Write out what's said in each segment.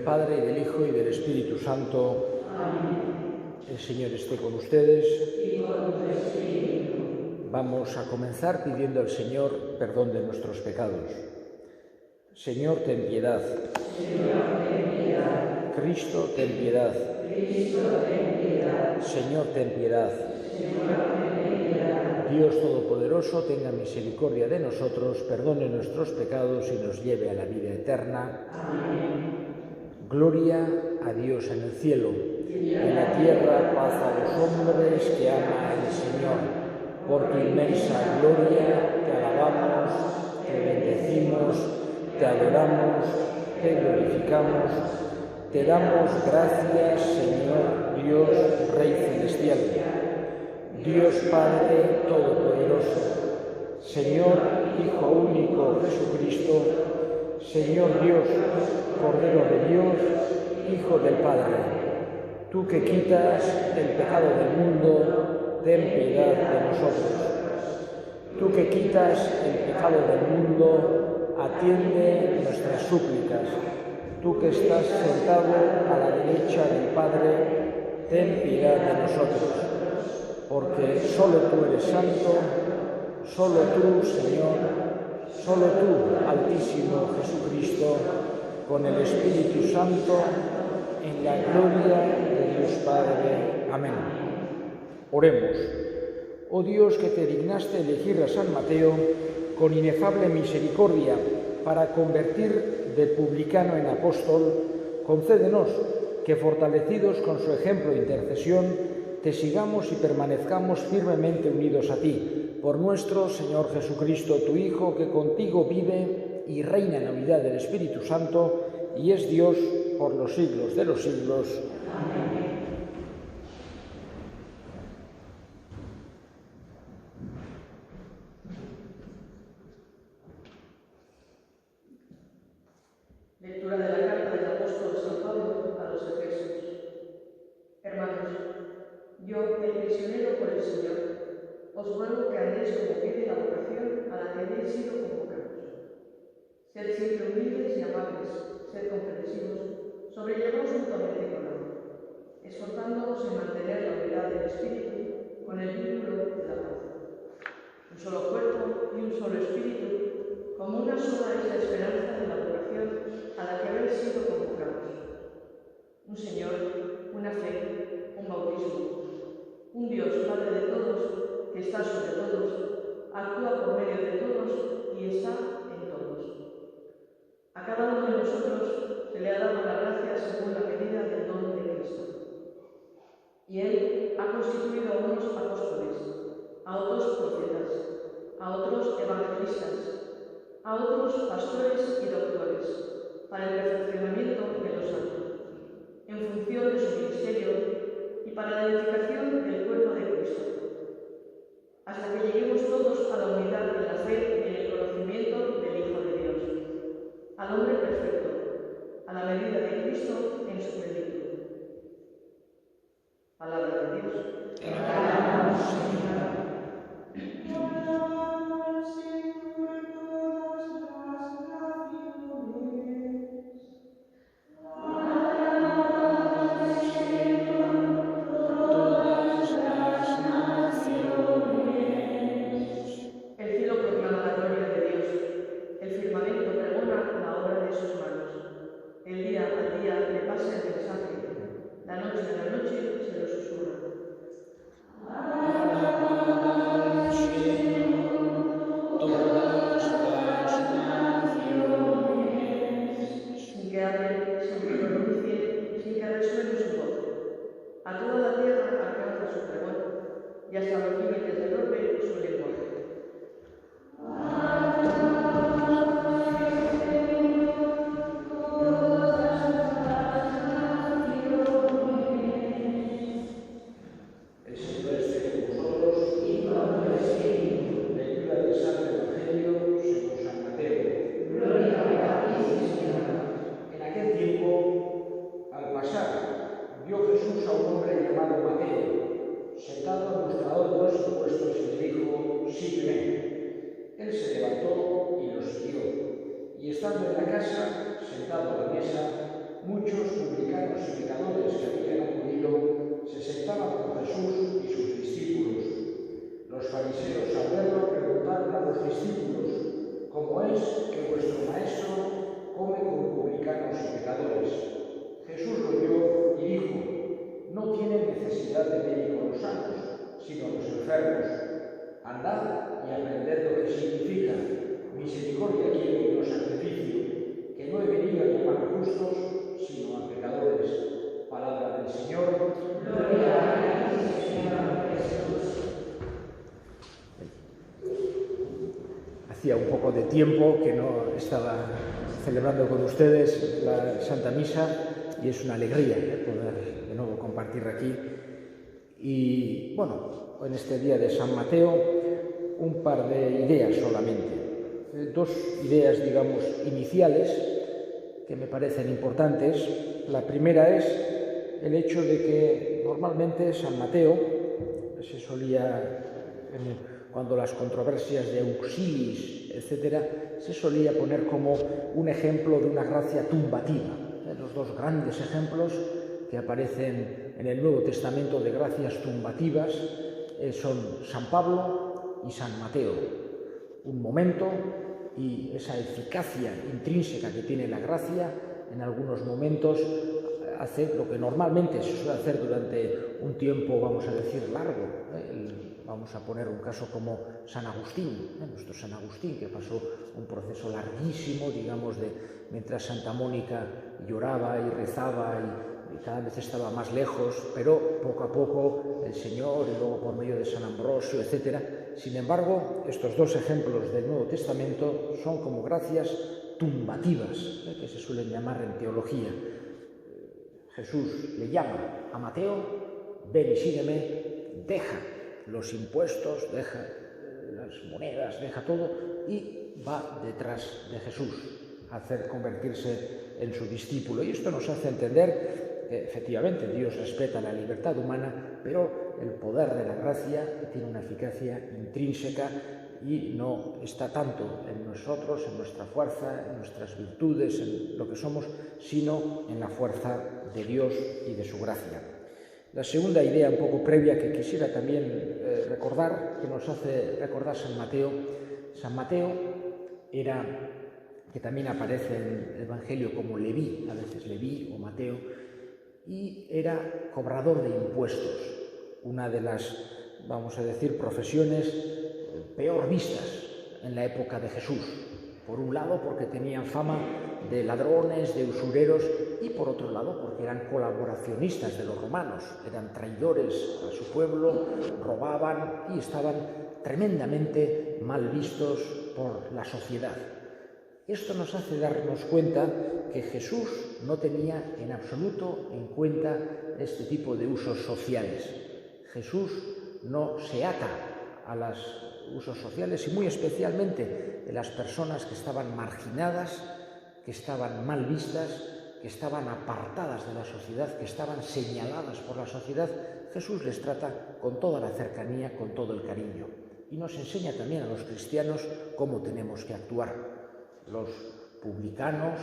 Padre, y del Hijo, y del Espíritu Santo. Amén. El Señor esté con ustedes. Y con tu espíritu. Vamos a comenzar pidiendo al Señor perdón de nuestros pecados. Señor, ten piedad. Señor, ten piedad. Cristo, ten piedad. Cristo, ten piedad. Señor, ten piedad. Señor, ten piedad. Dios Todopoderoso, tenga misericordia de nosotros, perdone nuestros pecados y nos lleve a la vida eterna. Amén. Gloria a Dios en el cielo, y en la tierra paz a los hombres que aman al Señor. Por tu inmensa gloria te alabamos, te bendecimos, te adoramos, te glorificamos, te damos gracias, Señor Dios, Rey celestial, Dios Padre Todopoderoso, Señor Hijo único Jesucristo, Señor Dios, Cordero de Dios, Hijo del Padre, tú que quitas el pecado del mundo, ten piedad de nosotros. Tú que quitas el pecado del mundo, atiende nuestras súplicas. Tú que estás sentado a la derecha del Padre, ten piedad de nosotros. Porque solo tú eres santo, solo tú, Señor, solo tú, Altísimo Jesucristo, con el Espíritu Santo, en la gloria de Dios Padre. Amén. Oremos. Oh Dios, que te dignaste elegir a San Mateo con inefable misericordia para convertir de publicano en apóstol, concédenos que, fortalecidos con su ejemplo e intercesión, te sigamos y permanezcamos firmemente unidos a ti, por nuestro Señor Jesucristo, tu Hijo, que contigo vive y reina en la unidad del Espíritu Santo, y es Dios por los siglos de los siglos. Amén. Lectura de la carta del apóstol San Pablo a los Efesios. Hermanos, yo, el prisionero por el Señor, os ruego que andéis como pide la vocación a la que habéis sido convocados. Sed siempre humildes y amables, sed comprensivos, sobrellevaos mutuamente con amor, esforzándoos en mantener la unidad del Espíritu con el vínculo de la paz. Un solo cuerpo y un solo Espíritu, como una sola es la esperanza de la vocación a la que habéis sido convocados. Un Señor, una fe, un bautismo, un Dios Padre de todos, que está sobre todos, actúa por medio de todos y está en todos. A cada uno de nosotros se le ha dado la gracia según la medida del don de Cristo. Y Él ha constituido a unos apóstoles, a otros profetas, a otros evangelistas, a otros pastores y doctores, para el perfeccionamiento de los santos, en función de su ministerio y para la edificación del cuerpo de Cristo, hasta que lleguemos todos a la unidad de la fe y en el conocimiento del Hijo de Dios, al hombre perfecto, a la medida de Cristo en su plenitud. Palabra de Dios. muchos publicanos y pecadores que habían acudido se sentaban con Jesús y sus discípulos. Los fariseos, al verlo, preguntaron a los discípulos: ¿cómo es que vuestro maestro come con publicanos y pecadores? Jesús lo oyó y dijo: no tienen necesidad de médicos los sanos, sino los enfermos. Andad y aprended lo que significa: misericordia quiero y no sacrificio, que no he venido a llamar a justos, sino a pecadores. Palabra del Señor. Gloria a ti, Señor Jesús. Hacía un poco de tiempo que no estaba celebrando con ustedes la Santa Misa y es una alegría poder de nuevo compartir aquí. Y bueno, en este día de San Mateo, un par de ideas solamente. Dos ideas, digamos, iniciales que me parecen importantes. La primera es el hecho de que normalmente San Mateo se solía, cuando las controversias de Auxilis, etc., se solía poner como un ejemplo de una gracia tumbativa. Los dos grandes ejemplos que aparecen en el Nuevo Testamento de gracias tumbativas son San Pablo y San Mateo. Un momento y esa eficacia intrínseca que tiene la gracia, en algunos momentos hace lo que normalmente se suele hacer durante un tiempo, vamos a decir, largo. Vamos a poner un caso como San Agustín, nuestro San Agustín, que pasó un proceso larguísimo, digamos, mientras Santa Mónica lloraba y rezaba y cada vez estaba más lejos, pero poco a poco el Señor, y luego por medio de San Ambrosio, etc. Sin embargo, estos dos ejemplos del Nuevo Testamento son como gracias tumbativas, que se suelen llamar en teología. Jesús le llama a Mateo: ven y sígueme, deja los impuestos, deja las monedas, deja todo y va detrás de Jesús a hacer convertirse en su discípulo. Y esto nos hace entender que efectivamente Dios respeta la libertad humana, pero el poder de la gracia tiene una eficacia intrínseca y no está tanto en nosotros, en nuestra fuerza, en nuestras virtudes, en lo que somos, sino en la fuerza de Dios y de su gracia. La segunda idea un poco previa que quisiera también recordar, que nos hace recordar San Mateo era, que también aparece en el Evangelio como Leví, a veces Leví o Mateo, y era cobrador de impuestos, una de las, vamos a decir, profesiones peor vistas en la época de Jesús. Por un lado, porque tenían fama de ladrones, de usureros, y por otro lado, porque eran colaboracionistas de los romanos, eran traidores a su pueblo, robaban y estaban tremendamente mal vistos por la sociedad. Esto nos hace darnos cuenta que Jesús no tenía en absoluto en cuenta este tipo de usos sociales. Jesús no se ata a los usos sociales y muy especialmente de las personas que estaban marginadas, que estaban mal vistas, que estaban apartadas de la sociedad, que estaban señaladas por la sociedad. Jesús les trata con toda la cercanía, con todo el cariño. Y nos enseña también a los cristianos cómo tenemos que actuar. Los publicanos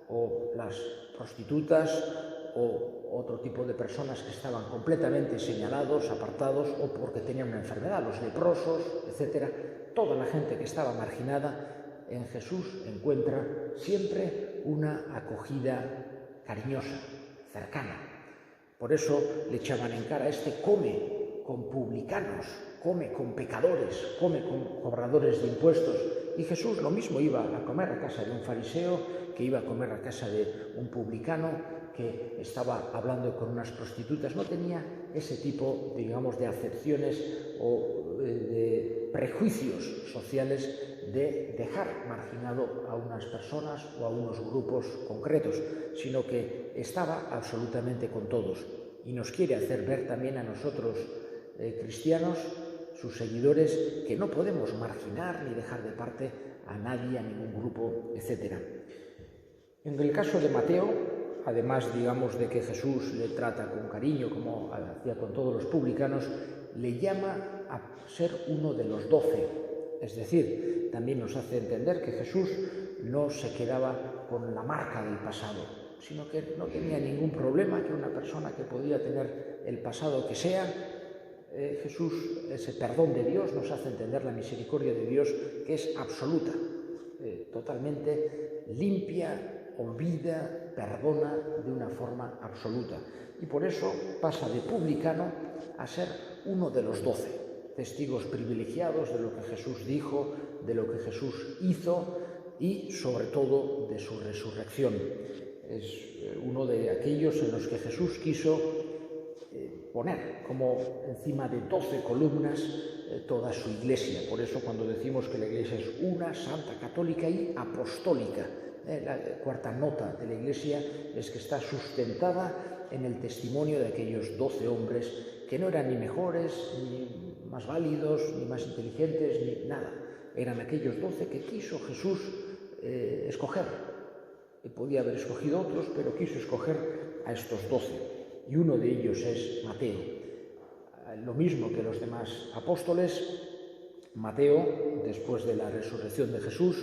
o las prostitutas o otro tipo de personas que estaban completamente señalados, apartados, o porque tenían una enfermedad, los leprosos, etc. Toda la gente que estaba marginada, en Jesús encuentra siempre una acogida cariñosa, cercana. Por eso le echaban en cara: este come con publicanos, come con pecadores, come con cobradores de impuestos. Y Jesús lo mismo, iba a comer a casa de un fariseo, que iba a comer a casa de un publicano, que estaba hablando con unas prostitutas. No tenía ese tipo, digamos, de acepciones o de prejuicios sociales de dejar marginado a unas personas o a unos grupos concretos, sino que estaba absolutamente con todos. Y nos quiere hacer ver también a nosotros, cristianos, sus seguidores, que no podemos marginar ni dejar de parte a nadie, a ningún grupo, etc. En el caso de Mateo, además, digamos, de que Jesús le trata con cariño, como hacía con todos los publicanos, le llama a ser uno de los 12. Es decir, también nos hace entender que Jesús no se quedaba con la marca del pasado, sino que no tenía ningún problema, que una persona que podía tener el pasado que sea, Jesús, ese perdón de Dios, nos hace entender la misericordia de Dios, que es absoluta, totalmente limpia, olvida, perdona de una forma absoluta. Y por eso pasa de publicano a ser uno de los 12, testigos privilegiados de lo que Jesús dijo, de lo que Jesús hizo y sobre todo de su resurrección. Es uno de aquellos en los que Jesús quiso poner como encima de 12 columnas toda su iglesia. Por eso cuando decimos que la iglesia es una, santa, católica y apostólica, la cuarta nota de la iglesia es que está sustentada en el testimonio de aquellos 12 hombres que no eran ni mejores, ni más válidos, ni más inteligentes, ni nada. Eran aquellos 12 que quiso Jesús escoger. Podía haber escogido otros, pero quiso escoger a estos 12. Y uno de ellos es Mateo. Lo mismo que los demás apóstoles, Mateo, después de la resurrección de Jesús,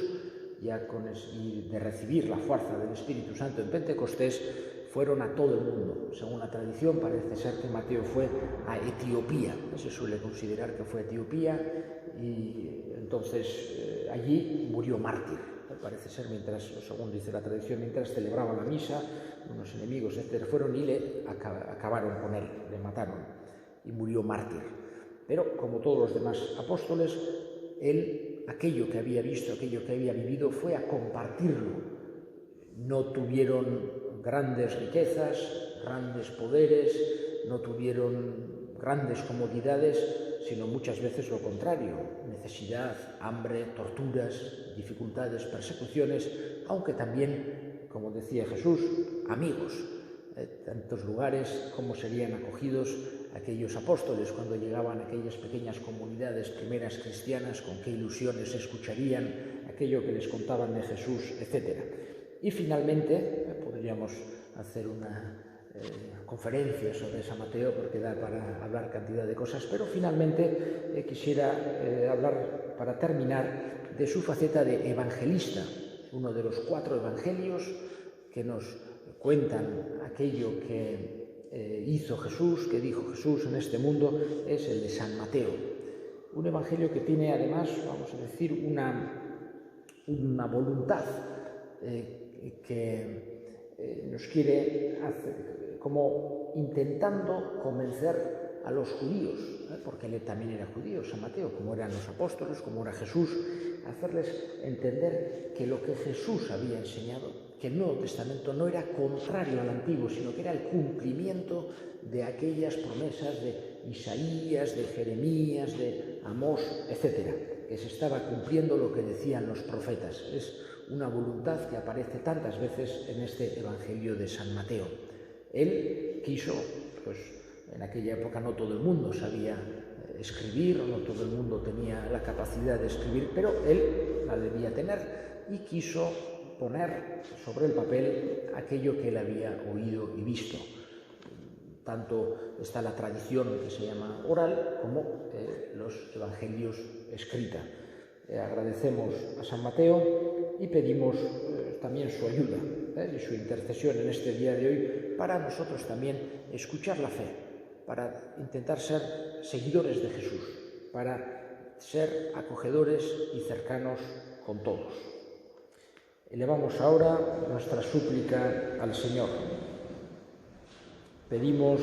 y de recibir la fuerza del Espíritu Santo en Pentecostés, fueron a todo el mundo. Según la tradición, parece ser que Mateo fue a Etiopía. Se suele considerar que fue a Etiopía y entonces allí murió mártir. Parece ser, según dice la tradición, mientras celebraba la misa, unos enemigos, etc., fueron y le acabaron con él, le mataron y murió mártir. Pero, como todos los demás apóstoles, él, aquello que había visto, aquello que había vivido, fue a compartirlo. No tuvieron grandes riquezas, grandes poderes, no tuvieron grandes comodidades, sino muchas veces lo contrario: necesidad, hambre, torturas, dificultades, persecuciones, aunque también, como decía Jesús, amigos. Tantos lugares como serían acogidos aquellos apóstoles cuando llegaban a aquellas pequeñas comunidades primeras cristianas, con qué ilusiones escucharían aquello que les contaban de Jesús, etc. Y finalmente, podríamos hacer una conferencia sobre San Mateo porque da para hablar cantidad de cosas, pero finalmente quisiera hablar, para terminar, de su faceta de evangelista, uno de los 4 evangelios que nos cuentan aquello que hizo Jesús, que dijo Jesús en este mundo, es el de San Mateo. Un evangelio que tiene además, vamos a decir, una voluntad que nos quiere hacer, como intentando convencer a los judíos, porque él también era judío, San Mateo, como eran los apóstoles, como era Jesús, hacerles entender que lo que Jesús había enseñado, que el Nuevo Testamento no era contrario al Antiguo, sino que era el cumplimiento de aquellas promesas de Isaías, de Jeremías, de Amós, etc., que se estaba cumpliendo lo que decían los profetas. Es una voluntad que aparece tantas veces en este Evangelio de San Mateo. Él quiso, pues en aquella época no todo el mundo sabía escribir, no todo el mundo tenía la capacidad de escribir, pero él la debía tener y quiso poner sobre el papel aquello que él había oído y visto. Tanto está la tradición que se llama oral como los evangelios escrita. Agradecemos a San Mateo y pedimos también su ayuda y su intercesión en este día de hoy para nosotros también escuchar la fe, para intentar ser seguidores de Jesús, para ser acogedores y cercanos con todos. Elevamos ahora nuestra súplica al Señor. Pedimos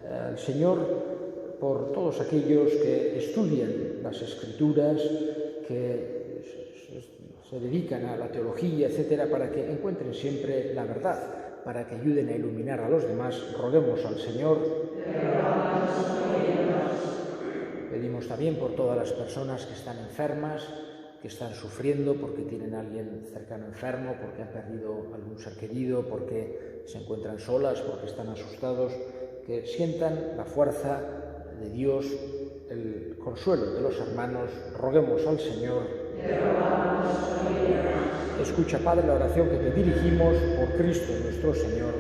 al Señor por todos aquellos que estudian las Escrituras, que se dedican a la teología, etcétera, para que encuentren siempre la verdad, para que ayuden a iluminar a los demás. Roguemos al Señor. Pedimos también por todas las personas que están enfermas, que están sufriendo porque tienen a alguien cercano enfermo, porque han perdido algún ser querido, porque se encuentran solas, porque están asustados, que sientan la fuerza de Dios, el consuelo de los hermanos. Roguemos al Señor. Escucha, Padre, la oración que te dirigimos por Cristo nuestro Señor.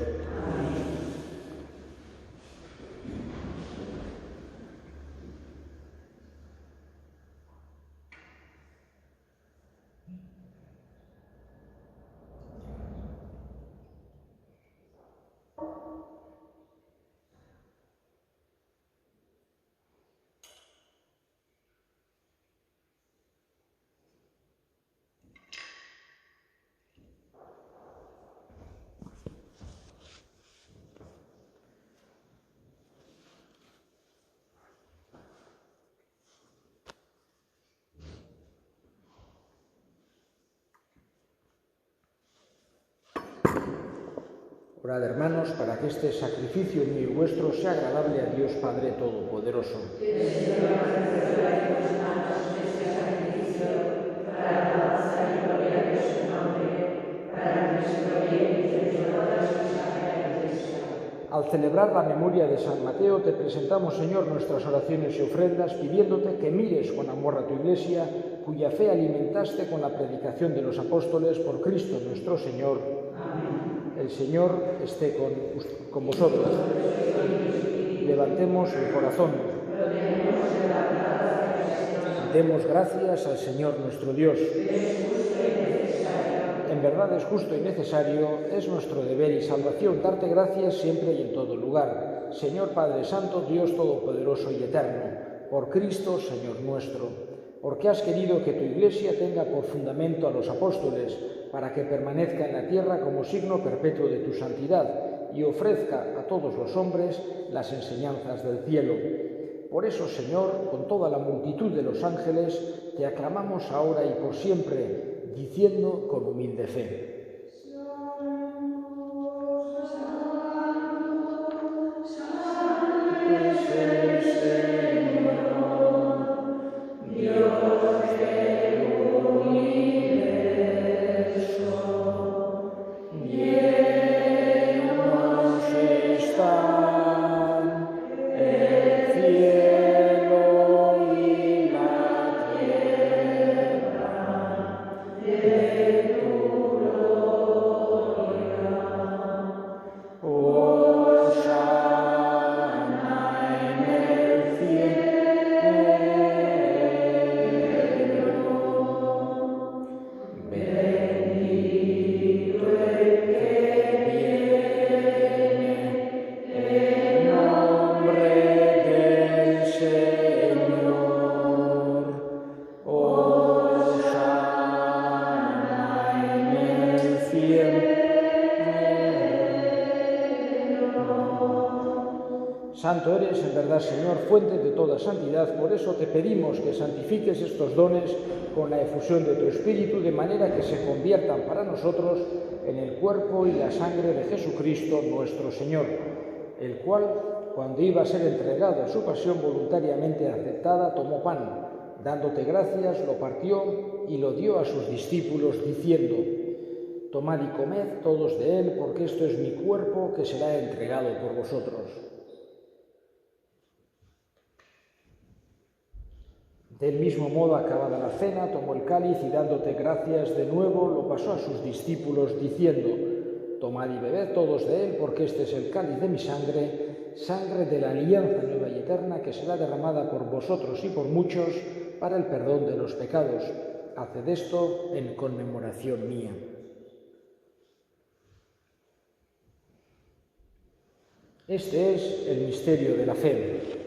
Orad, hermanos, para que este sacrificio mío y vuestro sea agradable a Dios Padre Todopoderoso. Al celebrar la memoria de San Mateo, te presentamos, Señor, nuestras oraciones y ofrendas, pidiéndote que mires con amor a tu Iglesia, cuya fe alimentaste con la predicación de los apóstoles por Cristo nuestro Señor. Amén. El Señor esté con vosotros. Levantemos el corazón. Demos gracias al Señor nuestro Dios. En verdad es justo y necesario, es nuestro deber y salvación darte gracias siempre y en todo lugar. Señor Padre Santo, Dios Todopoderoso y Eterno, por Cristo, Señor nuestro, porque has querido que tu Iglesia tenga por fundamento a los apóstoles, para que permanezca en la tierra como signo perpetuo de tu santidad y ofrezca a todos los hombres las enseñanzas del cielo. Por eso, Señor, con toda la multitud de los ángeles, te aclamamos ahora y por siempre, diciendo con humilde fe: es el Señor, Dios del universo, llenos están el cielo y la tierra de tu gloria. Hosana en el cielo. Bendito el que viene en nombre del Señor. Hosana en el cielo. Santo eres, en verdad, Señor, fuente de toda santidad. Por eso te pedimos que santifiques estos dones con la efusión de tu Espíritu, de manera que se conviertan para nosotros en el cuerpo y la sangre de Jesucristo nuestro Señor, el cual, cuando iba a ser entregado a su pasión voluntariamente aceptada, tomó pan, dándote gracias, lo partió y lo dio a sus discípulos, diciendo: tomad y comed todos de él, porque esto es mi cuerpo que será entregado por vosotros. Del mismo modo, acabada la cena, tomó el cáliz y dándote gracias de nuevo, lo pasó a sus discípulos, diciendo: tomad y bebed todos de él, porque este es el cáliz de mi sangre, sangre de la alianza nueva y eterna, que será derramada por vosotros y por muchos para el perdón de los pecados. Haced esto en conmemoración mía. Este es el misterio de la fe.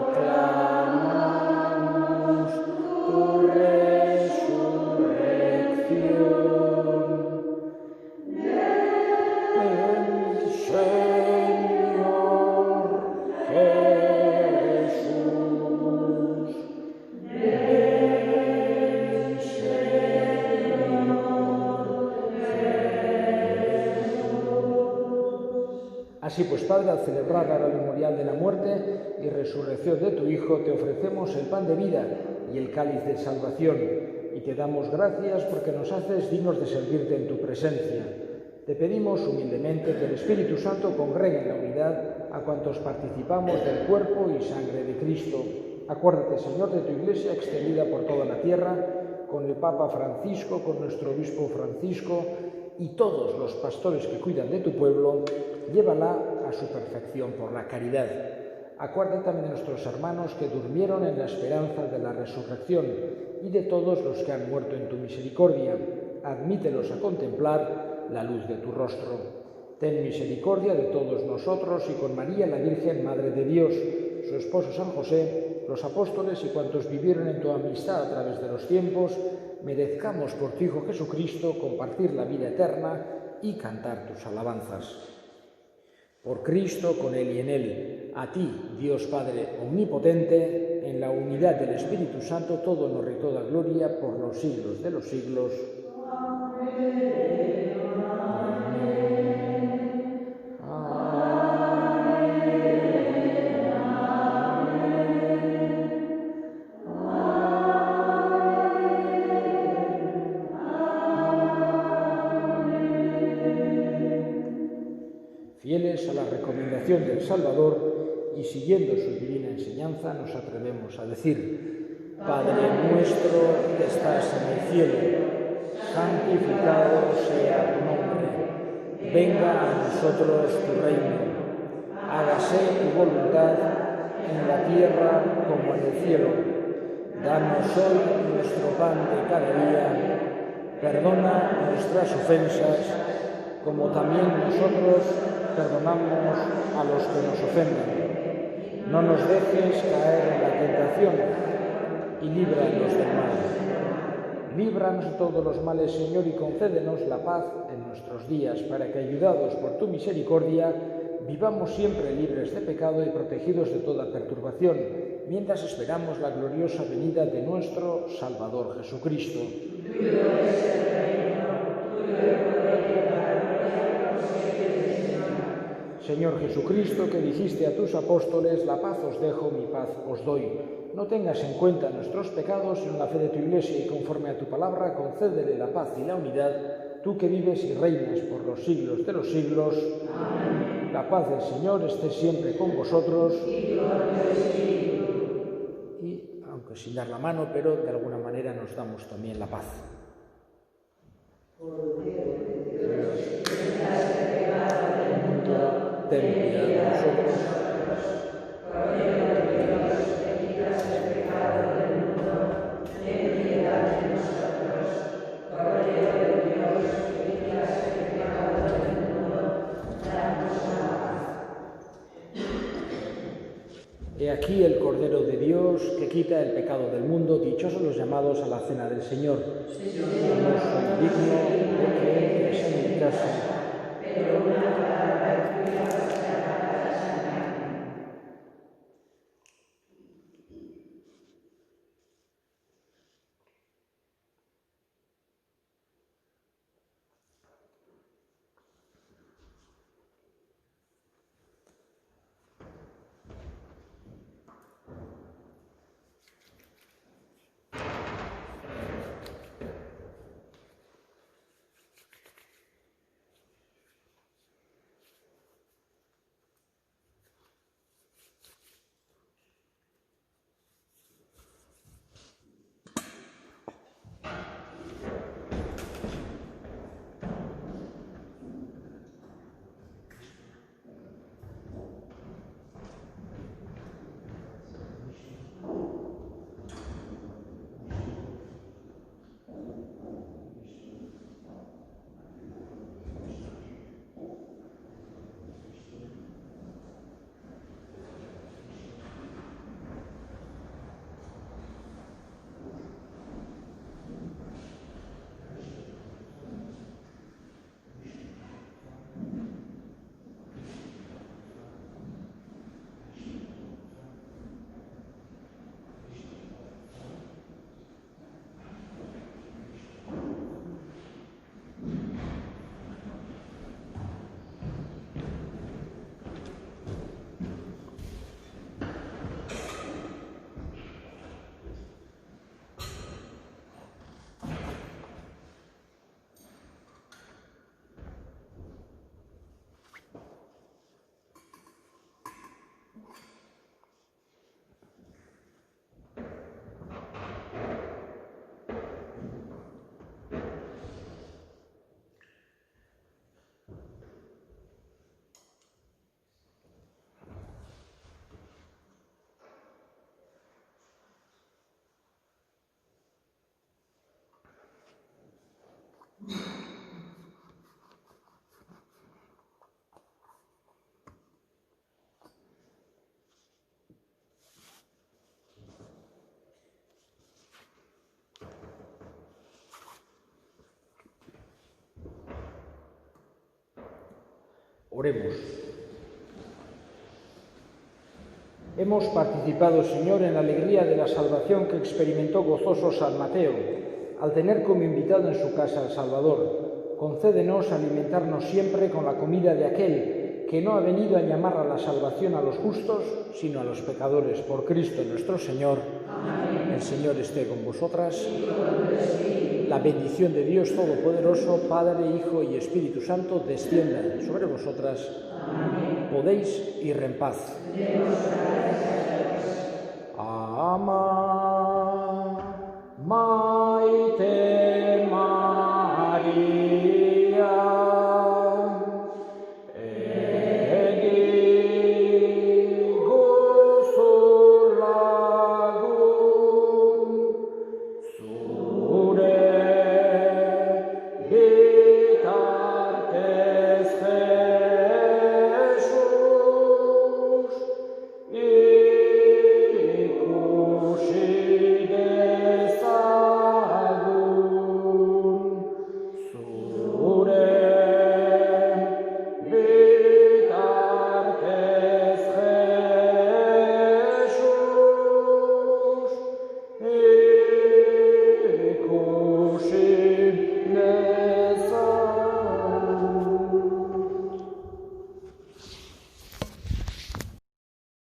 Proclamamos tu resurrección. Ven, Señor Jesús. Ven, Así pues, Padre, al celebrar la memorial de la muerte y resurrección de tu Hijo, te ofrecemos el pan de vida y el cáliz de salvación, y te damos gracias porque nos haces dignos de servirte en tu presencia. Te pedimos humildemente que el Espíritu Santo congregue en la unidad a cuantos participamos del cuerpo y sangre de Cristo. Acuérdate, Señor, de tu Iglesia extendida por toda la tierra, con el Papa Francisco, con nuestro Obispo Francisco y todos los pastores que cuidan de tu pueblo. Llévala a su perfección por la caridad. Acuérdate también de nuestros hermanos que durmieron en la esperanza de la resurrección y de todos los que han muerto en tu misericordia. Admítelos a contemplar la luz de tu rostro. Ten misericordia de todos nosotros y con María, la Virgen, Madre de Dios, su esposo San José, los apóstoles y cuantos vivieron en tu amistad a través de los tiempos, merezcamos por tu Hijo Jesucristo compartir la vida eterna y cantar tus alabanzas. Por Cristo, con Él y en Él, a ti, Dios Padre omnipotente, en la unidad del Espíritu Santo, todo honor y toda gloria por los siglos de los siglos. Fieles a la recomendación del Salvador y siguiendo su divina enseñanza, nos atrevemos a decir: Padre nuestro que estás en el cielo, santificado sea tu nombre. Venga a nosotros tu reino. Hágase tu voluntad en la tierra como en el cielo. Danos hoy nuestro pan de cada día. Perdona nuestras ofensas, como también nosotros perdonamos a los que nos ofenden. No nos dejes caer en la tentación y líbranos del mal. Líbranos de todos los males, Señor, y concédenos la paz en nuestros días, para que, ayudados por tu misericordia, vivamos siempre libres de pecado y protegidos de toda perturbación, mientras esperamos la gloriosa venida de nuestro Salvador Jesucristo. Señor Jesucristo, que dijiste a tus apóstoles: la paz os dejo, mi paz os doy. No tengas en cuenta nuestros pecados, sino la fe de tu Iglesia, y conforme a tu palabra, concédele la paz y la unidad, tú que vives y reinas por los siglos de los siglos. Amén. La paz del Señor esté siempre con vosotros. Y, aunque sin dar la mano, pero de alguna manera nos damos también la paz. Ten piedad de nosotros. He aquí el Cordero de Dios que quita el pecado del mundo. Dichosos los llamados a la cena del Señor. No soy digno de que entres en mi casa. Oremos. Hemos participado, Señor, en la alegría de la salvación que experimentó gozoso San Mateo, al tener como invitado en su casa al Salvador. Concédenos alimentarnos siempre con la comida de aquel que no ha venido a llamar a la salvación a los justos, sino a los pecadores. Por Cristo nuestro Señor. Amén. El Señor esté con vosotras. La bendición de Dios Todopoderoso, Padre, Hijo y Espíritu Santo, descienda sobre vosotras. Amén. Podéis ir en paz. Amén.